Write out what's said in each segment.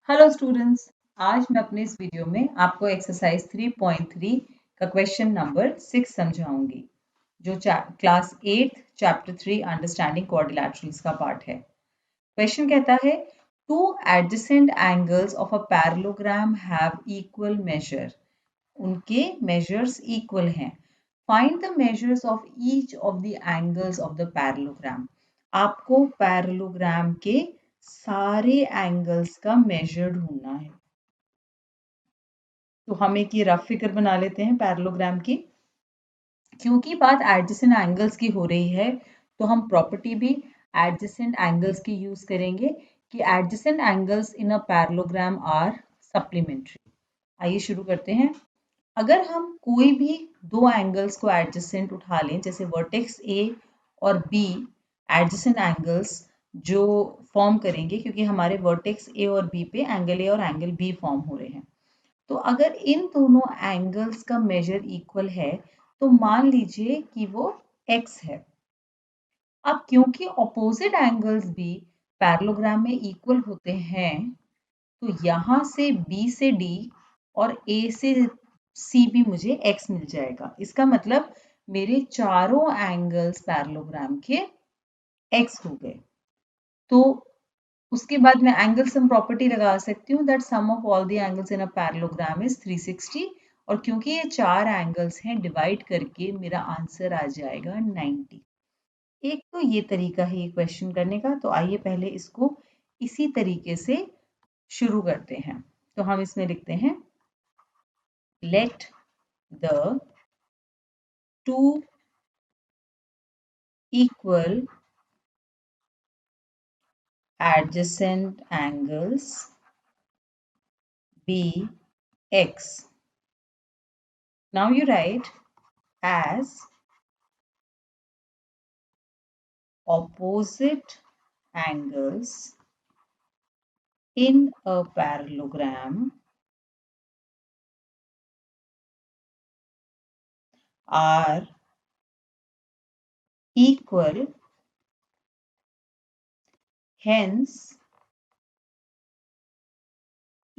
Hello students, आज मैं अपने इस वीडियो में आपको एक्सरसाइज 3.3 का क्वेश्चन नंबर 6 समझाऊंगी जो क्लास 8 चैप्टर 3 अंडरस्टैंडिंग क्वाड्रिलैटरल्स का पार्ट है। क्वेश्चन कहता है two adjacent angles of a parallelogram have equal major. उनके मेजर्स इक्वल हैं। Find the measures of each of the angles of the parallelogram. आपको पैरेललोग्राम के सारे एंगल्स का मेजर ढूंढना है। तो हम एक ये रफ फिगर बना लेते हैं पैरेललोग्राम की। क्योंकि बात एडजेसेंट एंगल्स की हो रही है तो हम प्रॉपर्टी भी एडजेसेंट एंगल्स की यूज करेंगे कि adjacent angles in a parallelogram are supplementary. आइए शुरू करते हैं। अगर हम कोई भी दो एंगल्स को एडजेसेंट उठा लें, जैसे वर्टेक्स ए और बी एडजेसेंट एंगल्स जो फॉर्म करेंगे, क्योंकि हमारे वर्टेक्स ए और बी पे एंगल ए और एंगल बी फॉर्म हो रहे हैं। तो अगर इन दोनों एंगल्स का मेजर इक्वल है तो मान लीजिए कि वो x है। अब क्योंकि ऑपोजिट एंगल्स भी पैरेललोग्राम में इक्वल होते हैं तो यहाँ से B से D और A से C भी मुझे x मिल जाएगा। इसका मतलब मेरे चारों एंगल्स पैरेललोग्राम के x हो गए। तो उसके बाद मैं एंगल सम प्रॉपर्टी लगा सकती हूँ that sum of all the angles in a parallelogram is 360। और क्योंकि ये चार एंगल्स हैं डिवाइड करके मेरा आंसर आ जाएगा 90। एक तो ये तरीका है ये क्वेश्चन करने का। तो आइए पहले इसको इसी तरीके से शुरू करते हैं। तो हम इसमें लिखते हैं let the two equal adjacent angles be x. Now you write as opposite angles in a parallelogram are equal, hence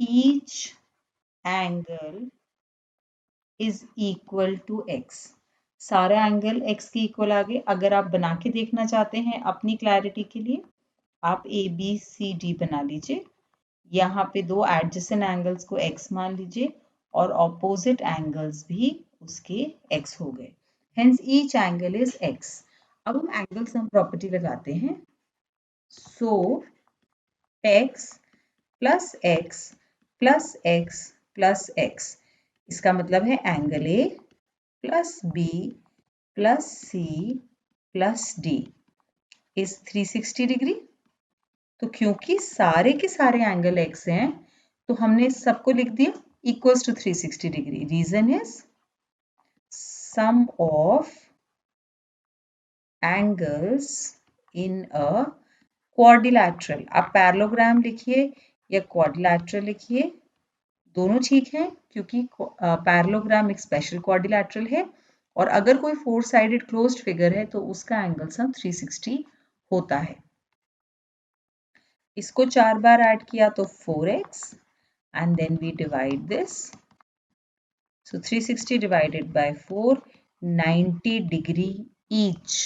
each angle is equal to x. सारे एंगल x के इक्वल आ गए। अगर आप बना के देखना चाहते हैं अपनी क्लैरिटी के लिए, आप ए बी सी डी बना लीजिए। यहाँ पे दो एडजेसेंट एंगल्स को x मान लीजिए और ऑपोजिट एंगल्स भी उसके x हो गए। Hence each angle is x। अब हम एंगल सम प्रॉपर्टी लगाते हैं। सो x plus x plus x plus x, इसका मतलब है angle A plus B plus C plus D is 360 degree. तो क्योंकि सारे के सारे एंगल x हैं तो हमने सबको लिख दिया equals to 360 degree. Reason is sum of angles in a quadrilateral. आप पैरेललोग्राम लिखिए या क्वाड्रिलैटरल लिखिए, दोनों ठीक हैं क्योंकि पैरेललोग्राम एक स्पेशल क्वाड्रिलैटरल है। और अगर कोई फोर साइडेड क्लोज्ड फिगर है तो उसका एंगल सम 360 होता है। इसको 4 बार ऐड किया तो 4x and then we divide this. So 360 divided by 4, 90 degree each.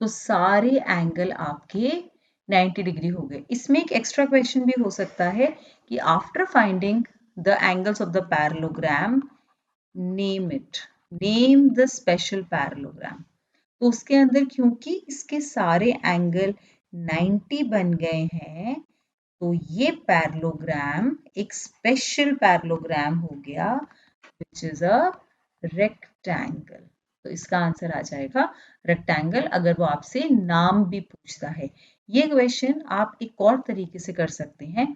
तो सारे एंगल आपके 90 डिग्री हो गए। इसमें एक एक्स्ट्रा क्वेश्चन भी हो सकता है कि after finding the angles of the parallelogram name it, name the special parallelogram. तो उसके अंदर क्योंकि इसके सारे एंगल 90 बन गए हैं तो ये पैरेललोग्राम एक स्पेशल पैरेललोग्राम हो गया विच इज अ रेक्टेंगल। तो इसका आंसर आ जाएगा रेक्टेंगल, अगर वो आपसे नाम भी पूछता है। ये क्वेश्चन आप एक और तरीके से कर सकते हैं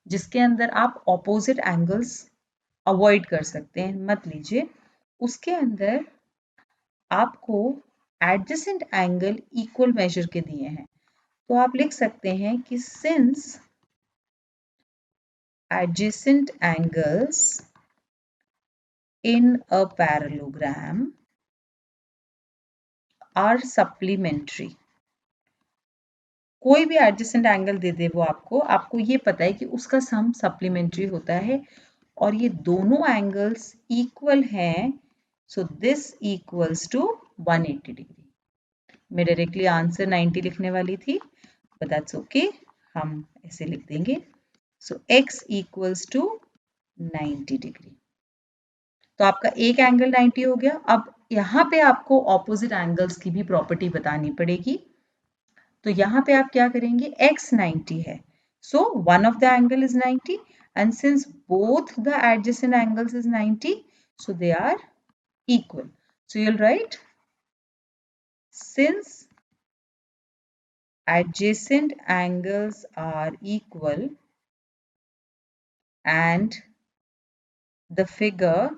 जिसके अंदर आप ऑपोजिट एंगल्स अवॉइड कर सकते हैं, मत लीजिए। उसके अंदर आपको एडजेसेंट एंगल इक्वल मेजर के दिए हैं तो आप लिख सकते हैं कि since adjacent angles in a parallelogram are supplementary, कोई भी एडजेसेंट एंगल दे दे वो आपको ये पता है कि उसका सम सप्लीमेंट्री होता है और ये दोनों एंगल्स इक्वल हैं, so this equals to 180 degree. मैं डायरेक्टली आंसर 90 लिखने वाली थी, बट दैट्स ओके, हम ऐसे लिख देंगे। सो x इक्वल्स टू 90 डिग्री। तो आपका एक एंगल 90 हो गया। अब यहाँ पे आपको ऑपोजिट एंगल्स की भी प्रॉपर्टी बतानी पड़ेगी। तो यहाँ पे आप क्या करेंगे, x 90 है, so one of the angle is 90 and since both the adjacent angles is 90, so they are equal. So you'll write since adjacent angles are equal and the figure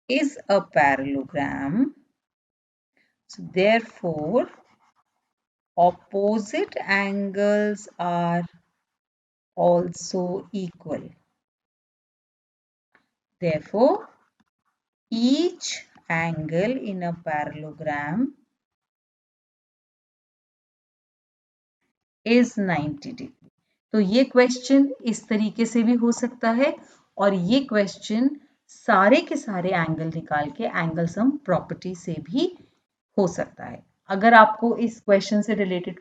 is a parallelogram, so therefore opposite angles are also equal. Therefore, each angle in a parallelogram is 90 degree. तो ये question इस तरीके से भी हो सकता है और ये क्वेश्चन सारे के सारे एंगल निकाल के एंगल सम प्रॉपर्टी से भी हो सकता है। अगर आपको इस क्वेश्चन से रिलेटेड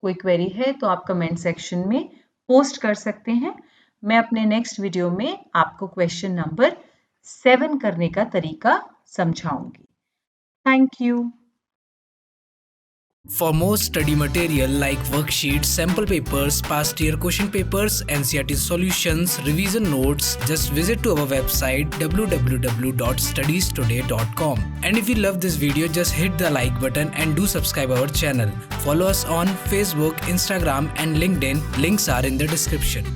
कोई क्वेरी है तो आप कमेंट सेक्शन में पोस्ट कर सकते हैं। मैं अपने नेक्स्ट वीडियो में आपको क्वेश्चन नंबर 7 करने का तरीका समझाऊंगी। Thank you. For more study material like worksheets, sample papers, past year question papers, NCERT solutions, revision notes, just visit to our website www.studiestoday.com. And if you love this video, just hit the like button and do subscribe our channel. Follow us on Facebook, Instagram and LinkedIn. Links are in the description.